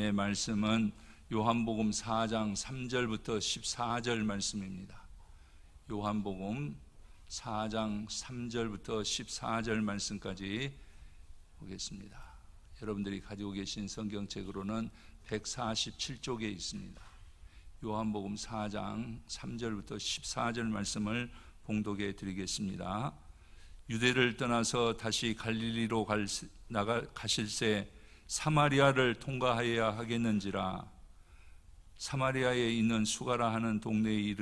하나님의 말씀은 요한복음 4장 3절부터 14절 말씀입니다. 요한복음 4장 3절부터 14절 말씀까지 보겠습니다. 여러분들이 가지고 계신 성경책으로는 147쪽에 있습니다. 요한복음 4장 3절부터 14절 말씀을 봉독해 드리겠습니다. 유대를 떠나서 다시 갈릴리로 가실새 사마리아를 통과하여야 하겠는지라. 사마리아에 있는 수가라 하는 동네에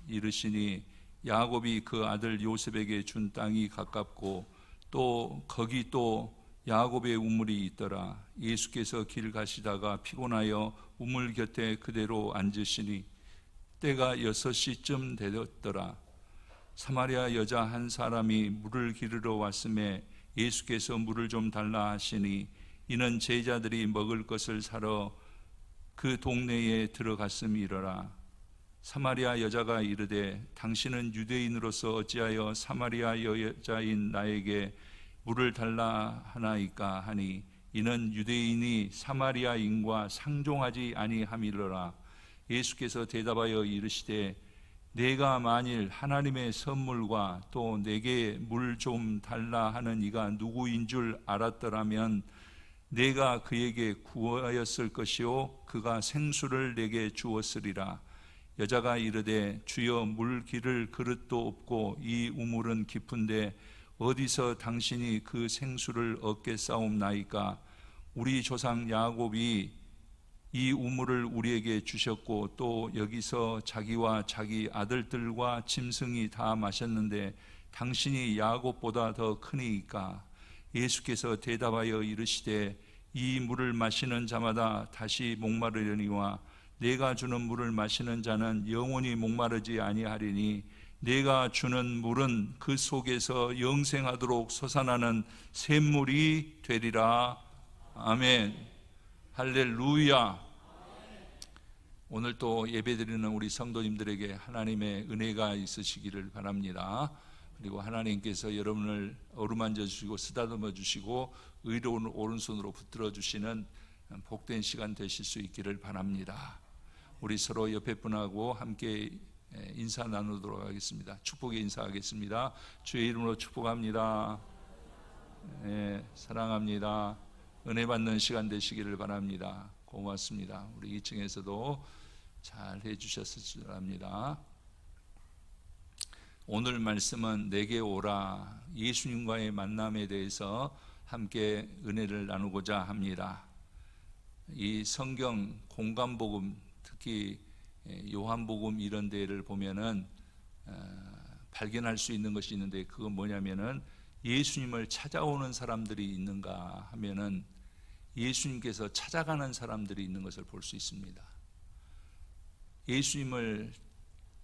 이르시니 야곱이 그 아들 요셉에게 준 땅이 가깝고 또 거기 또 야곱의 우물이 있더라. 예수께서 길 가시다가 피곤하여 우물 곁에 그대로 앉으시니 때가 6시쯤 되었더라. 사마리아 여자 한 사람이 물을 기르러 왔음에 예수께서 물을 좀 달라 하시니 이는 제자들이 먹을 것을 사러 그 동네에 들어갔음이러라. 사마리아 여자가 이르되 당신은 유대인으로서 어찌하여 사마리아 여자인 나에게 물을 달라 하나이까 하니 이는 유대인이 사마리아인과 상종하지 아니함이러라. 예수께서 대답하여 이르시되 내가 만일 하나님의 선물과 또 내게 물 좀 달라 하는 이가 누구인 줄 알았더라면 내가 그에게 구하였을 것이요 그가 생수를 내게 주었으리라. 여자가 이르되 주여 물 기를 그릇도 없고 이 우물은 깊은데 어디서 당신이 그 생수를 얻겠사옵나이까. 우리 조상 야곱이 이 우물을 우리에게 주셨고 또 여기서 자기와 자기 아들들과 짐승이 다 마셨는데 당신이 야곱보다 더 크니이까. 예수께서 대답하여 이르시되 이 물을 마시는 자마다 다시 목마르려니와 내가 주는 물을 마시는 자는 영원히 목마르지 아니하리니 내가 주는 물은 그 속에서 영생하도록 솟아나는 샘물이 되리라. 아멘. 할렐루야. 오늘 또 예배드리는 우리 성도님들에게 하나님의 은혜가 있으시기를 바랍니다. 그리고 하나님께서 여러분을 어루만져 주시고 쓰다듬어 주시고 의로운 오른손으로 붙들어 주시는 복된 시간 되실 수 있기를 바랍니다. 우리 서로 옆에 분하고 함께 인사 나누도록 하겠습니다. 축복의 인사하겠습니다. 주의 이름으로 축복합니다. 사랑합니다. 은혜 받는 시간 되시기를 바랍니다. 고맙습니다. 우리 2층에서도 잘 해주셨을 줄 압니다. 오늘 말씀은 내게 오라, 예수님과의 만남에 대해서 함께 은혜를 나누고자 합니다. 이 성경 공간복음, 특히 요한복음 이런 데를 보면은 발견할 수 있는 것이 있는데 그건 뭐냐면은 예수님을 찾아오는 사람들이 있는가 하면은 예수님께서 찾아가는 사람들이 있는 것을 볼 수 있습니다. 예수님을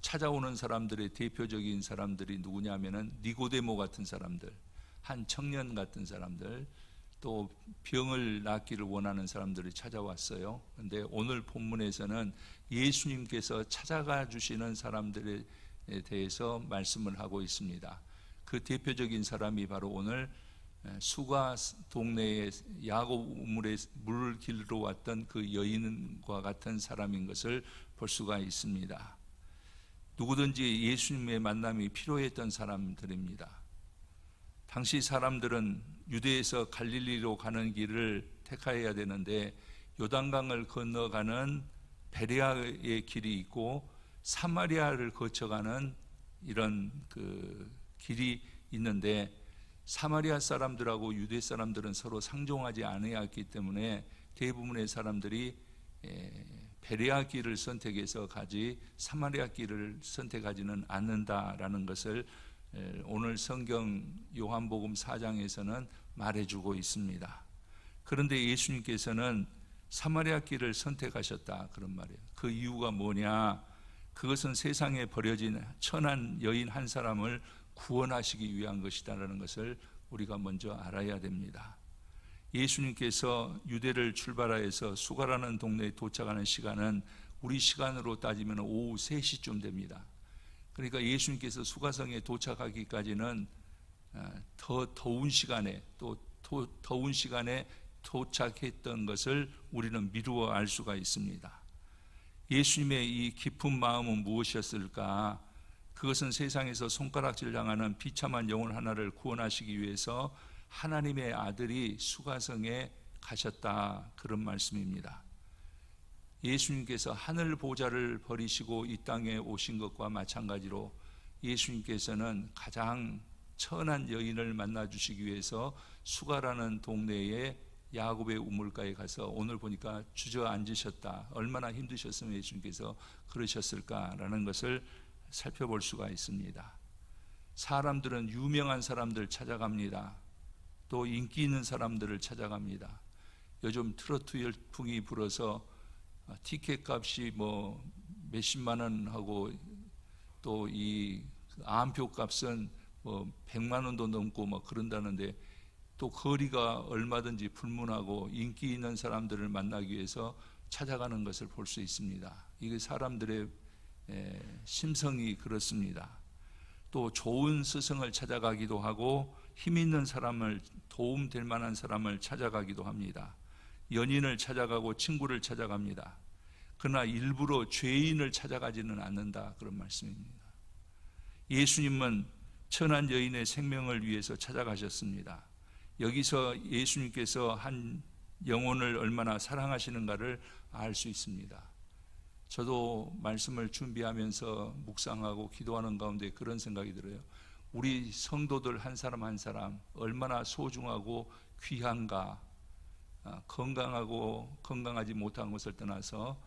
찾아오는 사람들의 대표적인 사람들이 누구냐면은 니고데모 같은 사람들, 한 청년 같은 사람들, 또 병을 낫기를 원하는 사람들이 찾아왔어요. 그런데 오늘 본문에서는 예수님께서 찾아가 주시는 사람들에 대해서 말씀을 하고 있습니다. 그 대표적인 사람이 바로 오늘 수가 동네에 야곱 우물에 물을 길러 왔던 그 여인과 같은 사람인 것을 볼 수가 있습니다. 누구든지 예수님의 만남이 필요했던 사람들입니다. 당시 사람들은 유대에서 갈릴리로 가는 길을 택하여야 되는데 요단강을 건너가는 베레아의 길이 있고 사마리아를 거쳐가는 이런 그 길이 있는데 사마리아 사람들하고 유대 사람들은 서로 상종하지 않았기 때문에 대부분의 사람들이 베레아 길을 선택해서 가지 사마리아 길을 선택하지는 않는다라는 것을 오늘 성경 요한복음 4장에서는 말해주고 있습니다. 그런데 예수님께서는 사마리아 길을 선택하셨다 그런 말이에요. 그 이유가 뭐냐? 그것은 세상에 버려진 천한 여인 한 사람을 구원하시기 위한 것이다라는 것을 우리가 먼저 알아야 됩니다. 예수님께서 유대를 출발하여서 수가라는 동네에 도착하는 시간은 우리 시간으로 따지면 오후 3시쯤 됩니다. 그러니까 예수님께서 수가성에 도착하기까지는 더 더운 시간에 또 더운 시간에 도착했던 것을 우리는 미루어 알 수가 있습니다. 예수님의 이 깊은 마음은 무엇이었을까? 그것은 세상에서 손가락질 당하는 비참한 영혼 하나를 구원하시기 위해서 하나님의 아들이 수가성에 가셨다, 그런 말씀입니다. 예수님께서 하늘 보좌를 버리시고 이 땅에 오신 것과 마찬가지로 예수님께서는 가장 천한 여인을 만나 주시기 위해서 수가라는 동네에 야곱의 우물가에 가서 오늘 보니까 주저앉으셨다. 얼마나 힘드셨으면 예수님께서 그러셨을까라는 것을 살펴볼 수가 있습니다. 사람들은 유명한 사람들 찾아갑니다. 또 인기 있는 사람들을 찾아갑니다. 요즘 트로트 열풍이 불어서 티켓 값이 뭐 몇십만 원 하고 또 이 암표 값은 뭐 100만 원도 넘고 막 그런다는데, 또 거리가 얼마든지 불문하고 인기 있는 사람들을 만나기 위해서 찾아가는 것을 볼 수 있습니다. 이게 사람들의 심성이 그렇습니다. 또 좋은 스승을 찾아가기도 하고 힘 있는 사람을, 도움될 만한 사람을 찾아가기도 합니다. 연인을 찾아가고 친구를 찾아갑니다. 그러나 일부러 죄인을 찾아가지는 않는다, 그런 말씀입니다. 예수님은 천한 여인의 생명을 위해서 찾아가셨습니다. 여기서 예수님께서 한 영혼을 얼마나 사랑하시는가를 알 수 있습니다. 저도 말씀을 준비하면서 묵상하고 기도하는 가운데 그런 생각이 들어요. 우리 성도들 한 사람 한 사람 얼마나 소중하고 귀한가. 건강하고 건강하지 못한 것을 떠나서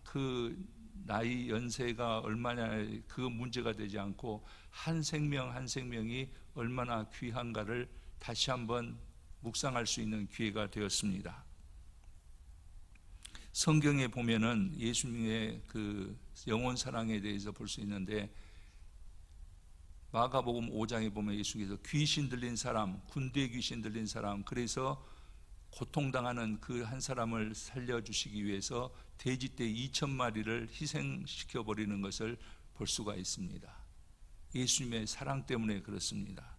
그 나이 연세가 얼마나 그 문제가 되지 않고 한 생명 한 생명이 얼마나 귀한가를 다시 한번 묵상할 수 있는 기회가 되었습니다. 성경에 보면은 예수님의 그 영혼 사랑에 대해서 볼 수 있는데, 마가복음 5장에 보면 예수께서 귀신 들린 사람, 군대 귀신 들린 사람, 그래서 고통당하는 그 한 사람을 살려주시기 위해서 돼지떼 2,000마리를 희생시켜 버리는 것을 볼 수가 있습니다. 예수님의 사랑 때문에 그렇습니다.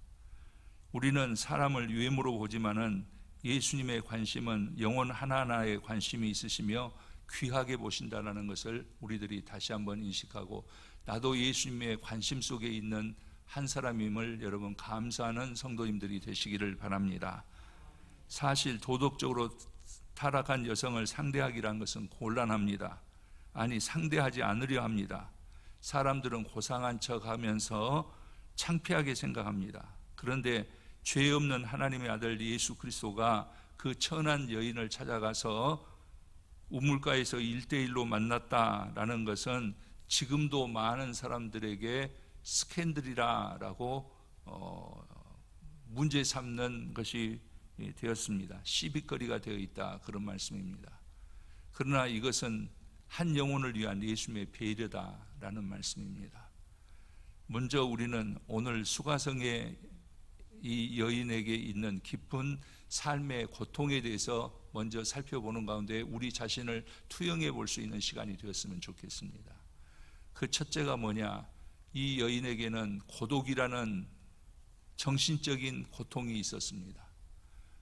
우리는 사람을 외모로 보지만은 예수님의 관심은 영혼 하나하나에 관심이 있으시며 귀하게 보신다는 것을 우리들이 다시 한번 인식하고, 나도 예수님의 관심 속에 있는 한 사람임을 여러분 감사하는 성도님들이 되시기를 바랍니다. 사실 도덕적으로 타락한 여성을 상대하기란 것은 곤란합니다. 아니, 상대하지 않으려 합니다. 사람들은 고상한 척하면서 창피하게 생각합니다. 그런데 죄 없는 하나님의 아들 예수 그리스도가 그 천한 여인을 찾아가서 우물가에서 1대1로 만났다라는 것은 지금도 많은 사람들에게 스캔들이라고 문제 삼는 것이 되었습니다. 시비거리가 되어 있다, 그런 말씀입니다. 그러나 이것은 한 영혼을 위한 예수님의 배려다라는 말씀입니다. 먼저 우리는 오늘 수가성의 이 여인에게 있는 깊은 삶의 고통에 대해서 먼저 살펴보는 가운데 우리 자신을 투영해 볼 수 있는 시간이 되었으면 좋겠습니다. 그 첫째가 뭐냐? 이 여인에게는 고독이라는 정신적인 고통이 있었습니다.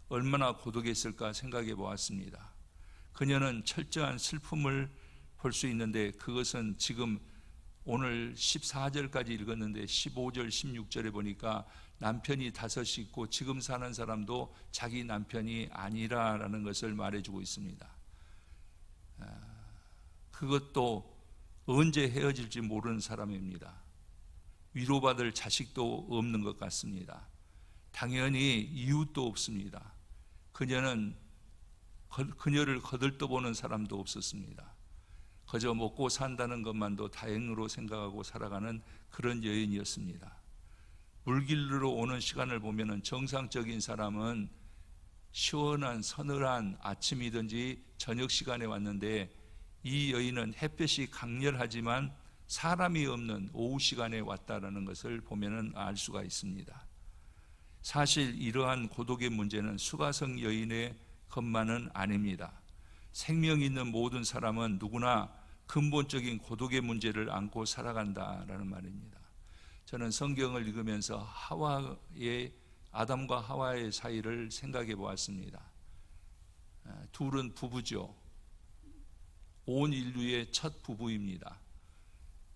얼마나 고독했을까 생각해 보았습니다. 그녀는 철저한 슬픔을 볼 수 있는데, 그것은 지금 오늘 14절까지 읽었는데 15절 16절에 보니까 남편이 5이 있고 지금 사는 사람도 자기 남편이 아니라라는 것을 말해주고 있습니다. 그것도 언제 헤어질지 모르는 사람입니다. 위로받을 자식도 없는 것 같습니다. 당연히 이웃도 없습니다. 그녀를 거들떠보는 사람도 없었습니다. 그저 먹고 산다는 것만도 다행으로 생각하고 살아가는 그런 여인이었습니다. 물길로 오는 시간을 보면 정상적인 사람은 시원한 서늘한 아침이든지 저녁 시간에 왔는데, 이 여인은 햇볕이 강렬하지만 사람이 없는 오후 시간에 왔다라는 것을 보면 알 수가 있습니다. 사실 이러한 고독의 문제는 수가성 여인의 것만은 아닙니다. 생명 있는 모든 사람은 누구나 근본적인 고독의 문제를 안고 살아간다라는 말입니다. 저는 성경을 읽으면서 아담과 하와의 사이를 생각해 보았습니다. 둘은 부부죠. 온 인류의 첫 부부입니다.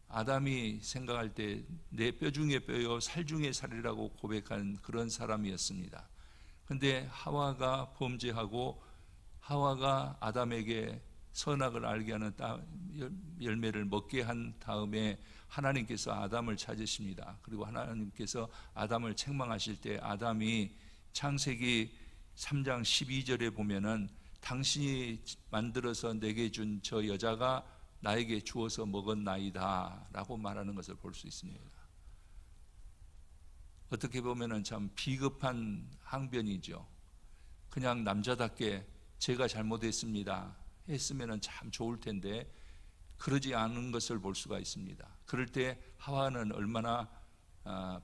아담이 생각할 때 내 뼈 중에 뼈요 살 중에 살이라고 고백한 그런 사람이었습니다. 근데 하와가 범죄하고 하와가 아담에게 선악을 알게 하는 열매를 먹게 한 다음에 하나님께서 아담을 찾으십니다. 그리고 하나님께서 아담을 책망하실 때 아담이 창세기 3장 12절에 보면은 당신이 만들어서 내게 준 저 여자가 나에게 주어서 먹었나이다 라고 말하는 것을 볼 수 있습니다. 어떻게 보면은 참 비겁한 항변이죠. 그냥 남자답게 제가 잘못했습니다 했으면 참 좋을 텐데 그러지 않은 것을 볼 수가 있습니다. 그럴 때 하와는 얼마나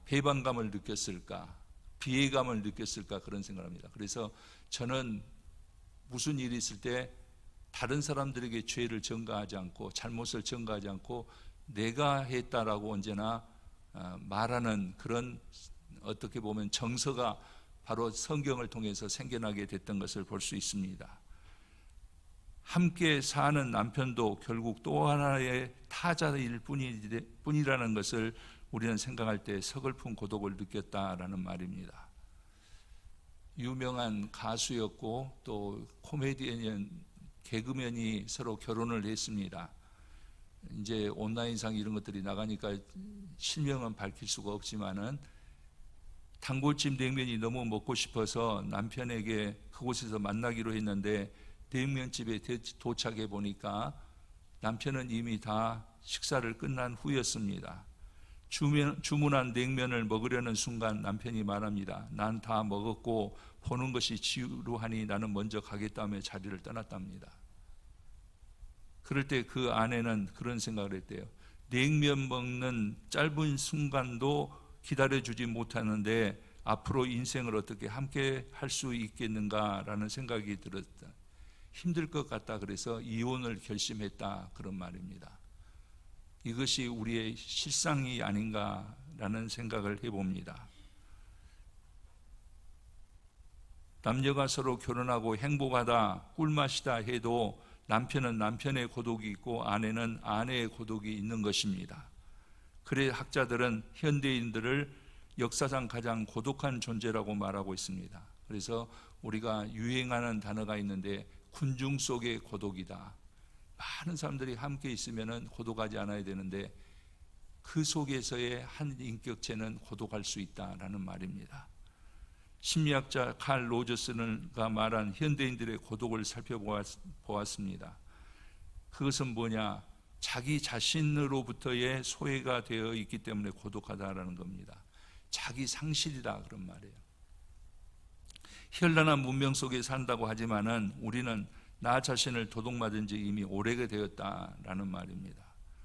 배반감을 느꼈을까, 비애감을 느꼈을까 그런 생각을 합니다. 그래서 저는 무슨 일이 있을 때 다른 사람들에게 죄를 전가하지 않고 잘못을 전가하지 않고 내가 했다라고 언제나 말하는 그런 어떻게 보면 정서가 바로 성경을 통해서 생겨나게 됐던 것을 볼 수 있습니다. 함께 사는 남편도 결국 또 하나의 타자일 뿐이라는 것을 우리는 생각할 때 서글픈 고독을 느꼈다라는 말입니다. 유명한 가수였고 또 코미디언, 개그맨이 서로 결혼을 했습니다. 이제 온라인상 이런 것들이 나가니까 실명은 밝힐 수가 없지만은 단골집 냉면이 너무 먹고 싶어서 남편에게 그곳에서 만나기로 했는데 냉면집에 도착해 보니까 남편은 이미 다 식사를 끝난 후였습니다. 주문한 냉면을 먹으려는 순간 남편이 말합니다. 난 다 먹었고 보는 것이 지루하니 나는 먼저 가겠다며 자리를 떠났답니다. 그럴 때 그 아내는 그런 생각을 했대요. 냉면 먹는 짧은 순간도 기다려주지 못하는데 앞으로 인생을 어떻게 함께 할 수 있겠는가라는 생각이 들었다. 힘들 것 같다. 그래서 이혼을 결심했다. 그런 말입니다. 이것이 우리의 실상이 아닌가라는 생각을 해봅니다. 남녀가 서로 결혼하고 행복하다, 꿀맛이다 해도 남편은 남편의 고독이 있고 아내는 아내의 고독이 있는 것입니다. 그래 학자들은 현대인들을 역사상 가장 고독한 존재라고 말하고 있습니다. 그래서 우리가 유행하는 단어가 있는데 군중 속의 고독이다. 많은 사람들이 함께 있으면 고독하지 않아야 되는데 그 속에서의 한 인격체는 고독할 수 있다라는 말입니다. 심리학자 칼 로저스가 말한 현대인들의 고독을 살펴보았습니다. 그것은 뭐냐? 자기 자신으로부터의 소외가 되어 있기 때문에 고독하다라는 겁니다. 자기 상실이다 그런 말이에요. 현란한 문명 속에 산다고 하지만은 우리는 나 자신을 도둑맞은 지 이미 오래되었다라는 말입니다.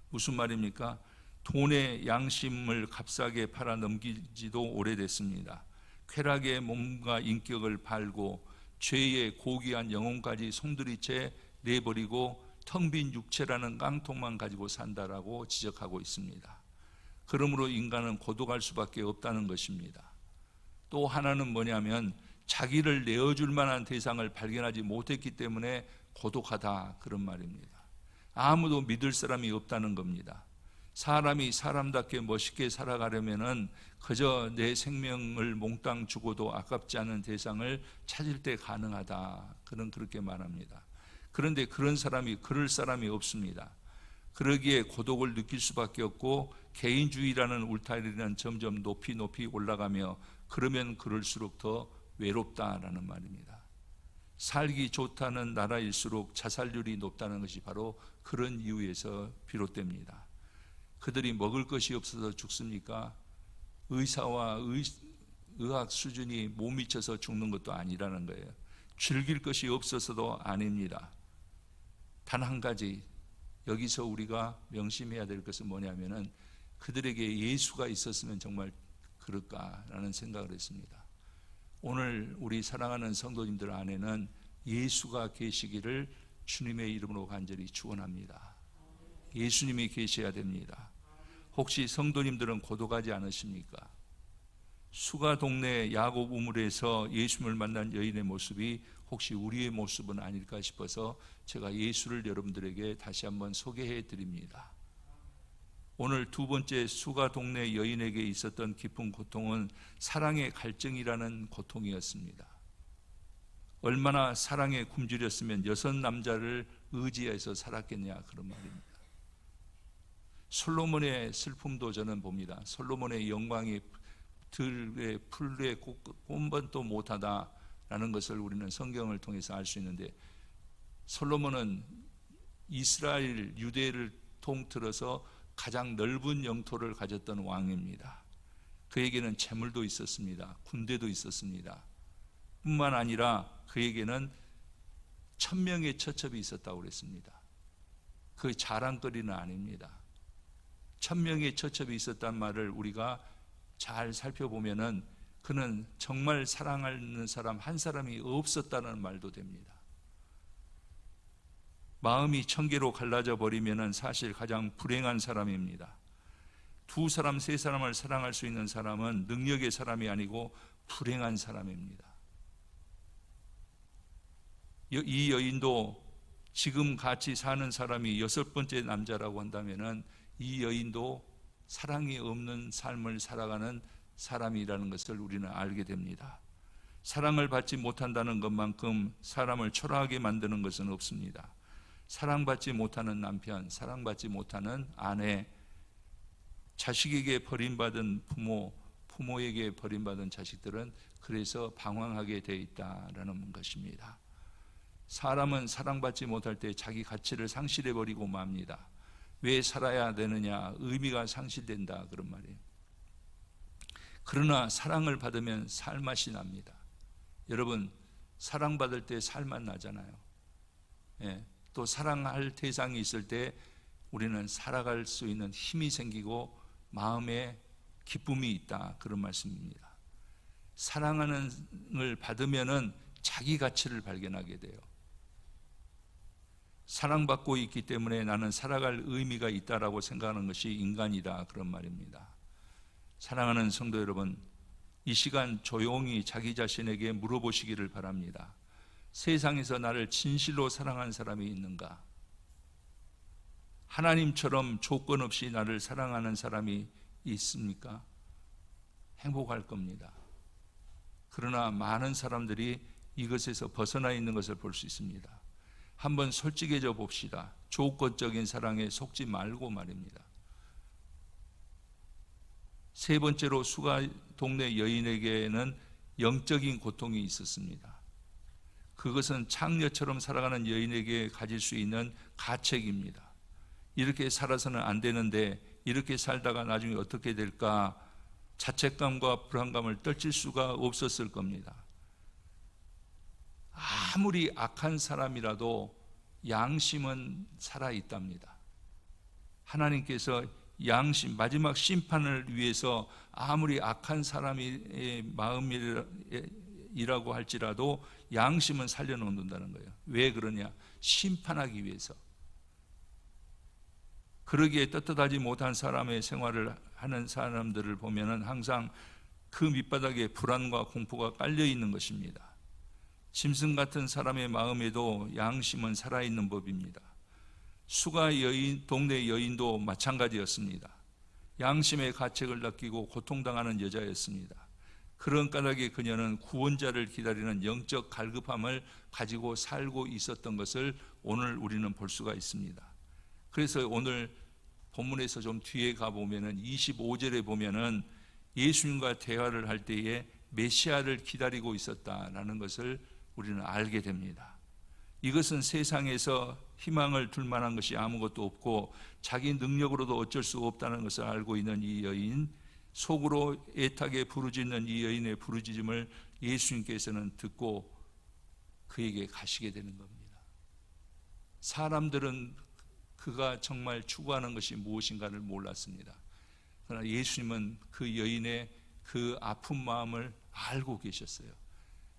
무슨 말입니까? 돈의 양심을 값싸게 팔아 넘기지도 오래됐습니다. 쾌락의 몸과 인격을 팔고 죄의 고귀한 영혼까지 송두리째 내버리고 텅 빈 육체라는 깡통만 가지고 산다라고 지적하고 있습니다. 그러므로 인간은 고독할 수밖에 없다는 것입니다. 또 하나는 뭐냐면 자기를 내어줄 만한 대상을 발견하지 못했기 때문에 고독하다 그런 말입니다. 아무도 믿을 사람이 없다는 겁니다. 사람이 사람답게 멋있게 살아가려면은 그저 내 생명을 몽땅 주고도 아깝지 않은 대상을 찾을 때 가능하다. 그렇게 말합니다. 그런데 그런 사람이 그럴 사람이 없습니다. 그러기에 고독을 느낄 수밖에 없고 개인주의라는 울타리는 점점 높이 올라가며 그러면 그럴수록 더 외롭다라는 말입니다. 살기 좋다는 나라일수록 자살률이 높다는 것이 바로 그런 이유에서 비롯됩니다. 그들이 먹을 것이 없어서 죽습니까? 의사와 의학 수준이 못 미쳐서 죽는 것도 아니라는 거예요. 즐길 것이 없어서도 아닙니다. 단 한 가지 여기서 우리가 명심해야 될 것은 뭐냐면은 그들에게 예수가 있었으면 정말 그럴까라는 생각을 했습니다. 오늘 우리 사랑하는 성도님들 안에는 예수가 계시기를 주님의 이름으로 간절히 축원합니다. 예수님이 계셔야 됩니다. 혹시 성도님들은 고독하지 않으십니까? 수가 동네 야곱 우물에서 예수님을 만난 여인의 모습이 혹시 우리의 모습은 아닐까 싶어서 제가 예수를 여러분들에게 다시 한번 소개해 드립니다. 오늘 두 번째 수가 동네 여인에게 있었던 깊은 고통은 사랑의 갈증이라는 고통이었습니다. 얼마나 사랑에 굶주렸으면 6남자를 의지해서 살았겠냐 그런 말입니다. 솔로몬의 슬픔도 저는 봅니다. 솔로몬의 영광이 들에 풀에 꼼번도 못하다라는 것을 우리는 성경을 통해서 알 수 있는데, 솔로몬은 이스라엘 유대를 통틀어서 가장 넓은 영토를 가졌던 왕입니다. 그에게는 재물도 있었습니다. 군대도 있었습니다. 뿐만 아니라 그에게는 1000명의 처첩이 있었다고 그랬습니다. 그 자랑거리는 아닙니다. 1000명의 처첩이 있었단 말을 우리가 잘 살펴보면은 그는 정말 사랑하는 사람 한 사람이 없었다는 말도 됩니다. 마음이 1000개로 갈라져 버리면은 사실 가장 불행한 사람입니다. 2사람, 3사람을 사랑할 수 있는 사람은 능력의 사람이 아니고 불행한 사람입니다. 이 여인도 지금 같이 사는 사람이 6번째 남자라고 한다면은 이 여인도 사랑이 없는 삶을 살아가는 사람이라는 것을 우리는 알게 됩니다. 사랑을 받지 못한다는 것만큼 사람을 초라하게 만드는 것은 없습니다. 사랑받지 못하는 남편, 사랑받지 못하는 아내, 자식에게 버림받은 부모, 부모에게 버림받은 자식들은 그래서 방황하게 되어 있다라는 것입니다. 사람은 사랑받지 못할 때 자기 가치를 상실해버리고 맙니다. 왜 살아야 되느냐, 의미가 상실된다 그런 말이에요. 그러나 사랑을 받으면 살맛이 납니다. 여러분, 사랑받을 때 살맛 나잖아요. 예, 또 사랑할 대상이 있을 때 우리는 살아갈 수 있는 힘이 생기고 마음에 기쁨이 있다 그런 말씀입니다. 사랑을 받으면은 자기 가치를 발견하게 돼요. 사랑받고 있기 때문에 나는 살아갈 의미가 있다라고 생각하는 것이 인간이다 그런 말입니다. 사랑하는 성도 여러분, 이 시간 조용히 자기 자신에게 물어보시기를 바랍니다. 세상에서 나를 진실로 사랑하는 사람이 있는가? 하나님처럼 조건 없이 나를 사랑하는 사람이 있습니까? 행복할 겁니다. 그러나 많은 사람들이 이것에서 벗어나 있는 것을 볼 수 있습니다. 한번 솔직해져 봅시다. 조건적인 사랑에 속지 말고 말입니다. 세 번째로 수가 동네 여인에게는 영적인 고통이 있었습니다. 그것은 창녀처럼 살아가는 여인에게 가질 수 있는 가책입니다. 이렇게 살아서는 안 되는데 이렇게 살다가 나중에 어떻게 될까, 자책감과 불안감을 떨칠 수가 없었을 겁니다. 아무리 악한 사람이라도 양심은 살아있답니다. 하나님께서 양심, 마지막 심판을 위해서 아무리 악한 사람의 마음이라고 할지라도 양심은 살려놓는다는 거예요. 왜 그러냐? 심판하기 위해서. 그러기에 떳떳하지 못한 사람의 생활을 하는 사람들을 보면은 항상 그 밑바닥에 불안과 공포가 깔려 있는 것입니다. 짐승 같은 사람의 마음에도 양심은 살아있는 법입니다. 수가 여인, 동네 여인도 마찬가지였습니다. 양심의 가책을 느끼고 고통당하는 여자였습니다. 그런 까닭에 그녀는 구원자를 기다리는 영적 갈급함을 가지고 살고 있었던 것을 오늘 우리는 볼 수가 있습니다. 그래서 오늘 본문에서 좀 뒤에 가보면은 25절에 보면은 예수님과 대화를 할 때에 메시아를 기다리고 있었다라는 것을 우리는 알게 됩니다. 이것은 세상에서 희망을 둘 만한 것이 아무것도 없고 자기 능력으로도 어쩔 수 없다는 것을 알고 있는 이 여인, 속으로 애타게 부르짖는 이 여인의 부르짖음을 예수님께서는 듣고 그에게 가시게 되는 겁니다. 사람들은 그가 정말 추구하는 것이 무엇인가를 몰랐습니다. 그러나 예수님은 그 여인의 그 아픈 마음을 알고 계셨어요.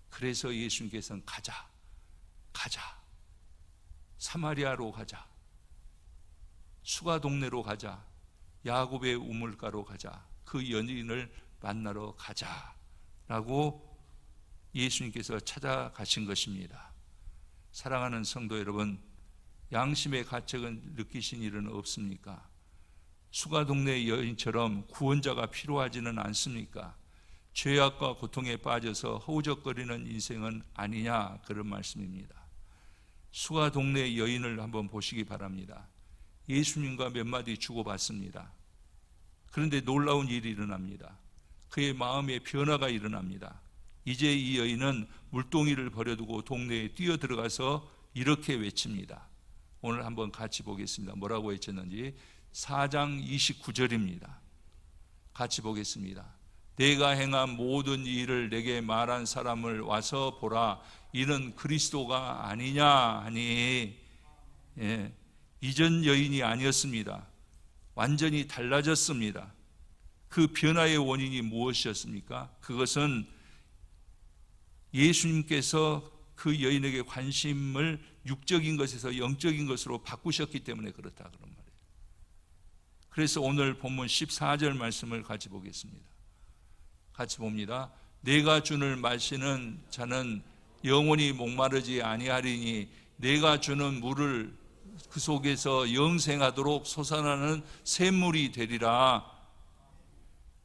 그래서 예수님께서는 가자, 사마리아로 가자, 수가 동네로 가자, 야곱의 우물가로 가자, 그 여인을 만나러 가자라고 예수님께서 찾아가신 것입니다. 사랑하는 성도 여러분, 양심의 가책을 느끼신 일은 없습니까? 수가 동네 여인처럼 구원자가 필요하지는 않습니까? 죄악과 고통에 빠져서 허우적거리는 인생은 아니냐, 그런 말씀입니다. 수가 동네 여인을 한번 보시기 바랍니다. 예수님과 몇 마디 주고받습니다. 그런데 놀라운 일이 일어납니다. 그의 마음에 변화가 일어납니다. 이제 이 여인은 물동이를 버려두고 동네에 뛰어들어가서 이렇게 외칩니다. 오늘 한번 같이 보겠습니다. 뭐라고 외쳤는지. 4장 29절입니다. 같이 보겠습니다. 내가 행한 모든 일을 내게 말한 사람을 와서 보라. 이는 그리스도가 아니냐 하니, 이전 여인이 아니었습니다. 완전히 달라졌습니다. 그 변화의 원인이 무엇이었습니까? 그것은 예수님께서 그 여인에게 관심을 육적인 것에서 영적인 것으로 바꾸셨기 때문에 그렇다, 그런 말이에요. 그래서 오늘 본문 14절 말씀을 같이 보겠습니다. 같이 봅니다. 내가 주는 마시는 자는 영원히 목마르지 아니하리니 내가 주는 물을 그 속에서 영생하도록 솟아나는 샘물이 되리라.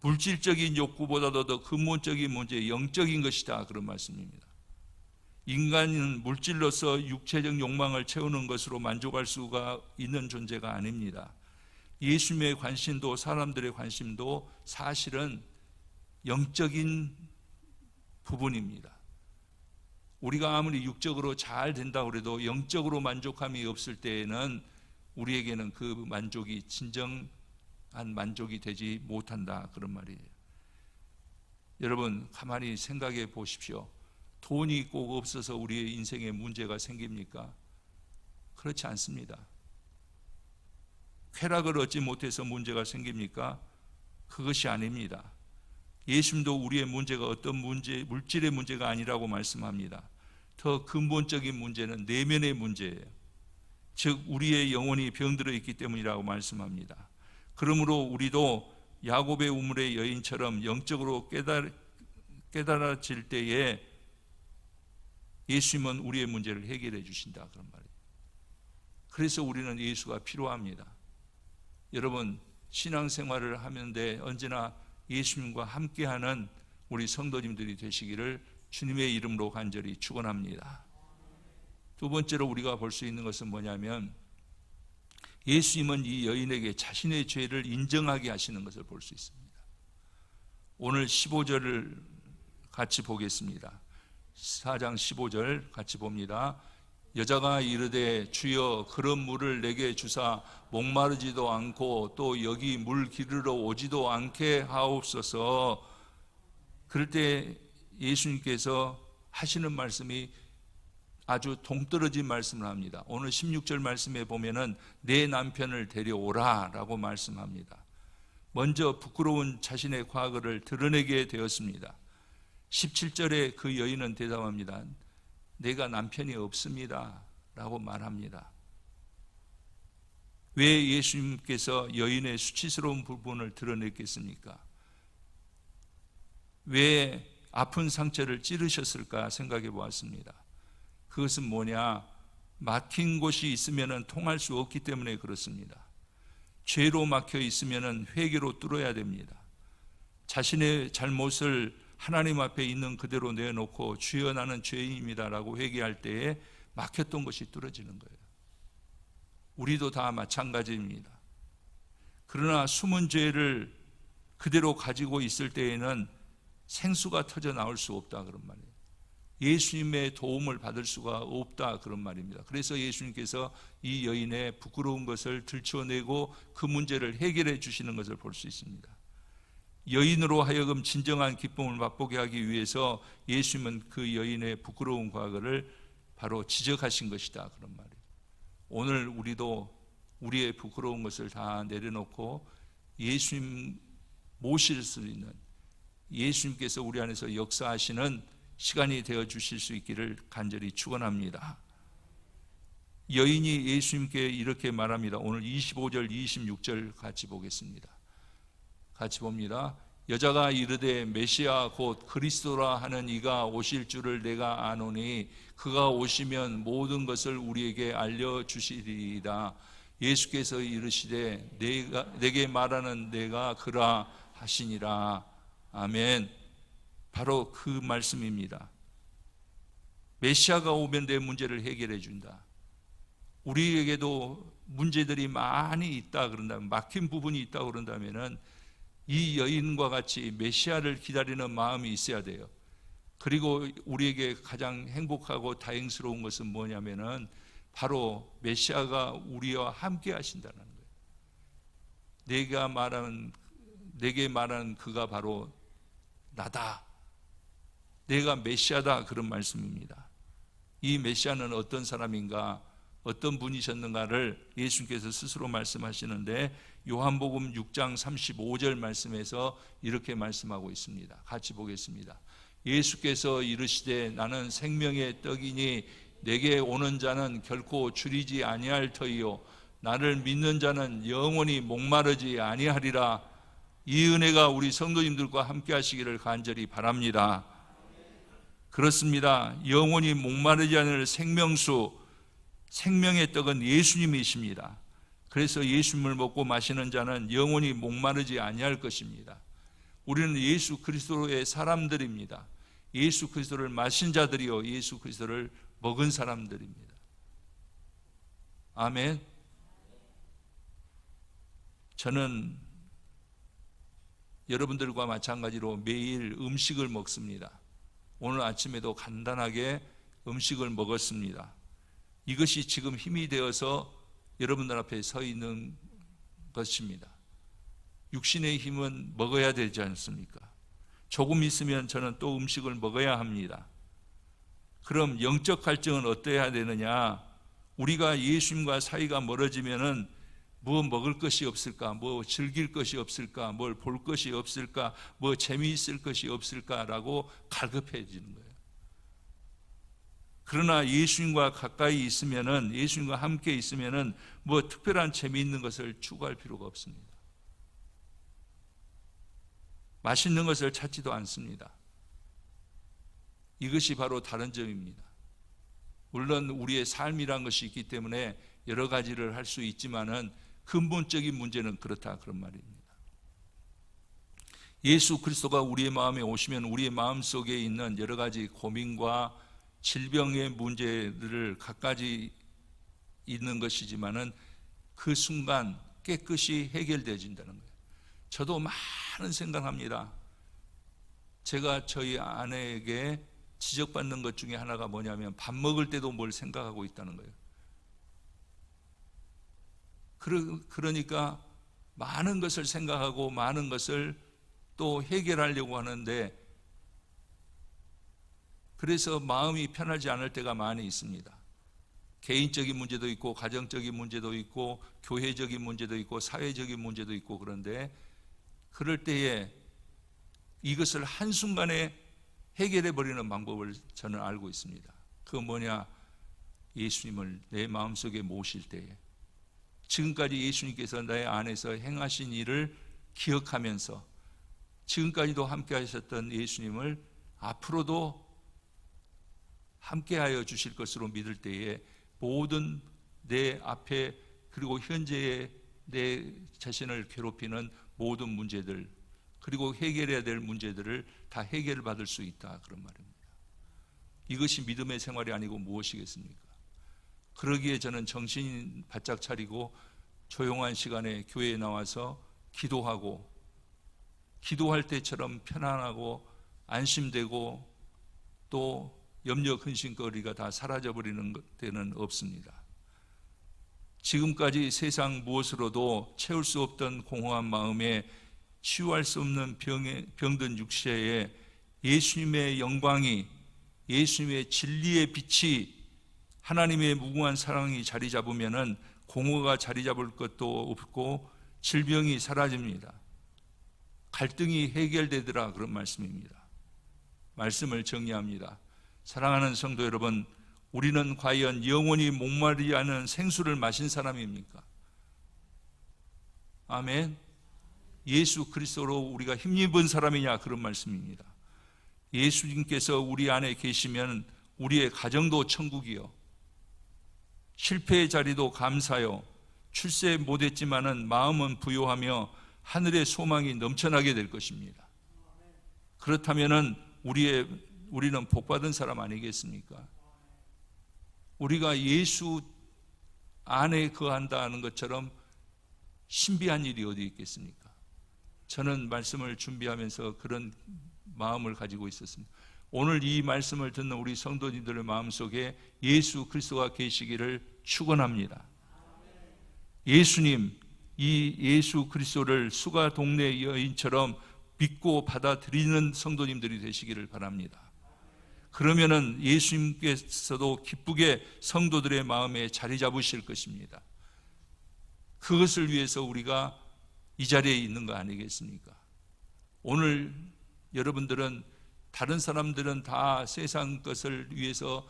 물질적인 욕구보다도 더 근본적인 문제, 영적인 것이다, 그런 말씀입니다. 인간은 물질로서 육체적 욕망을 채우는 것으로 만족할 수가 있는 존재가 아닙니다. 예수님의 관심도 사람들의 관심도 사실은 영적인 부분입니다. 우리가 아무리 육적으로 잘 된다고 해도 영적으로 만족함이 없을 때에는 우리에게는 그 만족이 진정한 만족이 되지 못한다, 그런 말이에요. 여러분 가만히 생각해 보십시오. 돈이 꼭 없어서 우리의 인생에 문제가 생깁니까? 그렇지 않습니다. 쾌락을 얻지 못해서 문제가 생깁니까? 그것이 아닙니다. 예수님도 우리의 문제가 어떤 문제, 물질의 문제가 아니라고 말씀합니다. 더 근본적인 문제는 내면의 문제예요. 즉 우리의 영혼이 병들어 있기 때문이라고 말씀합니다. 그러므로 우리도 야곱의 우물의 여인처럼 영적으로 깨달아질 때에 예수님은 우리의 문제를 해결해 주신다, 그런 말이에요. 그래서 우리는 예수가 필요합니다. 여러분 신앙생활을 하는데 언제나 예수님과 함께하는 우리 성도님들이 되시기를 주님의 이름으로 간절히 축원합니다. 두 번째로 우리가 볼 수 있는 것은 뭐냐면 예수님은 이 여인에게 자신의 죄를 인정하게 하시는 것을 볼 수 있습니다. 오늘 15절을 같이 보겠습니다. 4장 15절 같이 봅니다. 여자가 이르되 주여 그런 물을 내게 주사 목마르지도 않고 또 여기 물 기르러 오지도 않게 하옵소서. 그럴 때 예수님께서 하시는 말씀이 아주 동떨어진 말씀을 합니다. 오늘 16절 말씀에 보면은 내 남편을 데려오라 라고 말씀합니다. 먼저 부끄러운 자신의 과거를 드러내게 되었습니다. 17절에 그 여인은 대답합니다. 내가 남편이 없습니다 라고 말합니다. 왜 예수님께서 여인의 수치스러운 부분을 드러냈겠습니까? 왜 아픈 상처를 찌르셨을까 생각해 보았습니다. 그것은 뭐냐? 막힌 곳이 있으면 통할 수 없기 때문에 그렇습니다. 죄로 막혀 있으면 회개로 뚫어야 됩니다. 자신의 잘못을 하나님 앞에 있는 그대로 내놓고 주여 나는 죄인입니다 라고 회개할 때에 막혔던 것이 뚫어지는 거예요. 우리도 다 마찬가지입니다. 그러나 숨은 죄를 그대로 가지고 있을 때에는 생수가 터져 나올 수 없다, 그런 말이에요. 예수님의 도움을 받을 수가 없다, 그런 말입니다. 그래서 예수님께서 이 여인의 부끄러운 것을 들춰내고 그 문제를 해결해 주시는 것을 볼 수 있습니다. 여인으로 하여금 진정한 기쁨을 맛보게 하기 위해서 예수님은 그 여인의 부끄러운 과거를 바로 지적하신 것이다, 그런 말이에요. 오늘 우리도 우리의 부끄러운 것을 다 내려놓고 예수님 모실 수 있는, 예수님께서 우리 안에서 역사하시는 시간이 되어 주실 수 있기를 간절히 축원합니다. 여인이 예수님께 이렇게 말합니다. 오늘 25절 26절 같이 보겠습니다. 같이 봅니다. 여자가 이르되 메시아 곧 그리스도라 하는 이가 오실 줄을 내가 아노니 그가 오시면 모든 것을 우리에게 알려주시리이다. 예수께서 이르시되 내게 말하는 내가 그라 하시니라. 아멘. 바로 그 말씀입니다. 메시아가 오면 내 문제를 해결해 준다. 우리에게도 문제들이 많이 있다 그런다면, 막힌 부분이 있다 그런다면은 이 여인과 같이 메시아를 기다리는 마음이 있어야 돼요. 그리고 우리에게 가장 행복하고 다행스러운 것은 뭐냐면은 바로 메시아가 우리와 함께 하신다는 거예요. 내게 말하는 그가 바로 나다. 내가 메시아다, 그런 말씀입니다. 이 메시아는 어떤 사람인가, 어떤 분이셨는가를 예수님께서 스스로 말씀하시는데 요한복음 6장 35절 말씀에서 이렇게 말씀하고 있습니다. 같이 보겠습니다. 예수께서 이르시되 나는 생명의 떡이니 내게 오는 자는 결코 줄이지 아니할 터이요 나를 믿는 자는 영원히 목마르지 아니하리라. 이 은혜가 우리 성도님들과 함께 하시기를 간절히 바랍니다. 그렇습니다. 영원히 목마르지 않을 생명수, 생명의 떡은 예수님이십니다. 그래서 예수님을 먹고 마시는 자는 영원히 목마르지 아니할 것입니다. 우리는 예수 그리스도의 사람들입니다. 예수 그리스도를 마신 자들이요 예수 그리스도를 먹은 사람들입니다. 아멘. 저는 여러분들과 마찬가지로 매일 음식을 먹습니다. 오늘 아침에도 간단하게 음식을 먹었습니다. 이것이 지금 힘이 되어서 여러분들 앞에 서 있는 것입니다. 육신의 힘은 먹어야 되지 않습니까? 조금 있으면 저는 또 음식을 먹어야 합니다. 그럼 영적 갈증은 어떠해야 되느냐? 우리가 예수님과 사이가 멀어지면은 뭐 먹을 것이 없을까? 뭐 즐길 것이 없을까? 뭘 볼 것이 없을까? 뭐 재미있을 것이 없을까라고 갈급해지는 거예요. 그러나 예수님과 가까이 있으면은, 예수님과 함께 있으면은 뭐 특별한 재미있는 것을 추구할 필요가 없습니다. 맛있는 것을 찾지도 않습니다. 이것이 바로 다른 점입니다. 물론 우리의 삶이란 것이 있기 때문에 여러 가지를 할 수 있지만은 근본적인 문제는 그렇다, 그런 말입니다. 예수 그리스도가 우리의 마음에 오시면 우리의 마음 속에 있는 여러 가지 고민과 질병의 문제들을 갖가지 있는 것이지만은 그 순간 깨끗이 해결되어진다는 거예요. 저도 많은 생각합니다. 제가 저희 아내에게 지적받는 것 중에 하나가 뭐냐면 밥 먹을 때도 뭘 생각하고 있다는 거예요. 그러니까 많은 것을 생각하고 많은 것을 또 해결하려고 하는데, 그래서 마음이 편하지 않을 때가 많이 있습니다. 개인적인 문제도 있고 가정적인 문제도 있고 교회적인 문제도 있고 사회적인 문제도 있고, 그런데 그럴 때에 이것을 한순간에 해결해 버리는 방법을 저는 알고 있습니다. 그건 뭐냐? 예수님을 내 마음속에 모실 때에 지금까지 예수님께서 내 안에서 행하신 일을 기억하면서 지금까지도 함께 하셨던 예수님을 앞으로도 함께하여 주실 것으로 믿을 때에 모든 내 앞에 그리고 현재의 내 자신을 괴롭히는 모든 문제들, 그리고 해결해야 될 문제들을 다 해결받을 수 있다, 그런 말입니다. 이것이 믿음의 생활이 아니고 무엇이겠습니까? 그러기에 저는 정신 바짝 차리고 조용한 시간에 교회에 나와서 기도하고, 기도할 때처럼 편안하고 안심되고 또 염려 근심거리가 다 사라져버리는 때는 없습니다. 지금까지 세상 무엇으로도 채울 수 없던 공허한 마음에, 치유할 수 없는 병든 육체에 예수님의 영광이, 예수님의 진리의 빛이, 하나님의 무궁한 사랑이 자리 잡으면은 공허가 자리 잡을 것도 없고 질병이 사라집니다. 갈등이 해결되더라, 그런 말씀입니다. 말씀을 정리합니다. 사랑하는 성도 여러분, 우리는 과연 영원히 목마르지 않은 생수를 마신 사람입니까? 아멘. 예수 그리스도로 우리가 힘입은 사람이냐, 그런 말씀입니다. 예수님께서 우리 안에 계시면 우리의 가정도 천국이요, 실패의 자리도 감사요, 출세 못했지만은 마음은 부요하며 하늘의 소망이 넘쳐나게 될 것입니다. 그렇다면은 우리는 복받은 사람 아니겠습니까? 우리가 예수 안에 거한다는 것처럼 신비한 일이 어디 있겠습니까? 저는 말씀을 준비하면서 그런 마음을 가지고 있었습니다. 오늘 이 말씀을 듣는 우리 성도님들의 마음속에 예수 그리스도가 계시기를 축원합니다. 예수님, 이 예수 그리스도를 수가 동네 여인처럼 믿고 받아들이는 성도님들이 되시기를 바랍니다. 그러면은 예수님께서도 기쁘게 성도들의 마음에 자리 잡으실 것입니다. 그것을 위해서 우리가 이 자리에 있는 거 아니겠습니까? 오늘 여러분들은, 다른 사람들은 다 세상 것을 위해서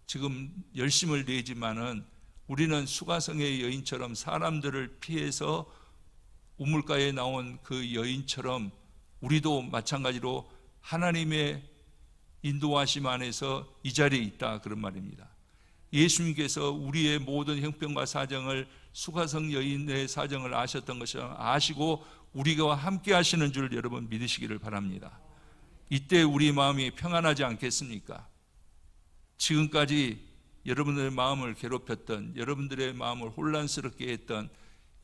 지금 열심을 내지만은 우리는 수가성의 여인처럼 사람들을 피해서 우물가에 나온 그 여인처럼 우리도 마찬가지로 하나님의 인도하심 안에서 이 자리에 있다, 그런 말입니다. 예수님께서 우리의 모든 형편과 사정을, 수가성 여인의 사정을 아셨던 것을 아시고 우리가 함께 하시는 줄 여러분 믿으시기를 바랍니다. 이때 우리 마음이 평안하지 않겠습니까? 지금까지 여러분들의 마음을 괴롭혔던, 여러분들의 마음을 혼란스럽게 했던,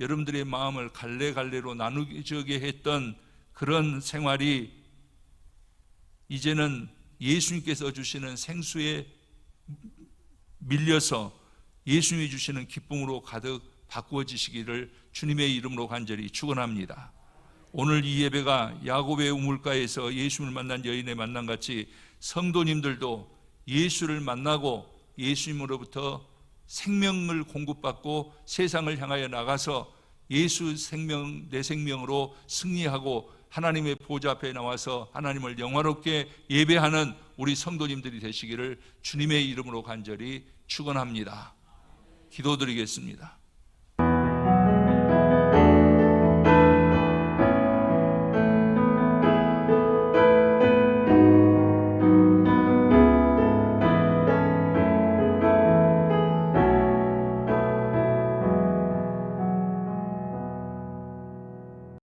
여러분들의 마음을 갈래갈래로 나누게 했던 그런 생활이 이제는 예수님께서 주시는 생수에 밀려서 예수님이 주시는 기쁨으로 가득 바꾸어지시기를 주님의 이름으로 간절히 축원합니다. 오늘 이 예배가 야곱의 우물가에서 예수님을 만난 여인의 만남같이 성도님들도 예수를 만나고 예수님으로부터 생명을 공급받고 세상을 향하여 나가서 예수 생명, 내 생명으로 승리하고 하나님의 보좌 앞에 나와서 하나님을 영화롭게 예배하는 우리 성도님들이 되시기를 주님의 이름으로 간절히 축원합니다. 기도드리겠습니다.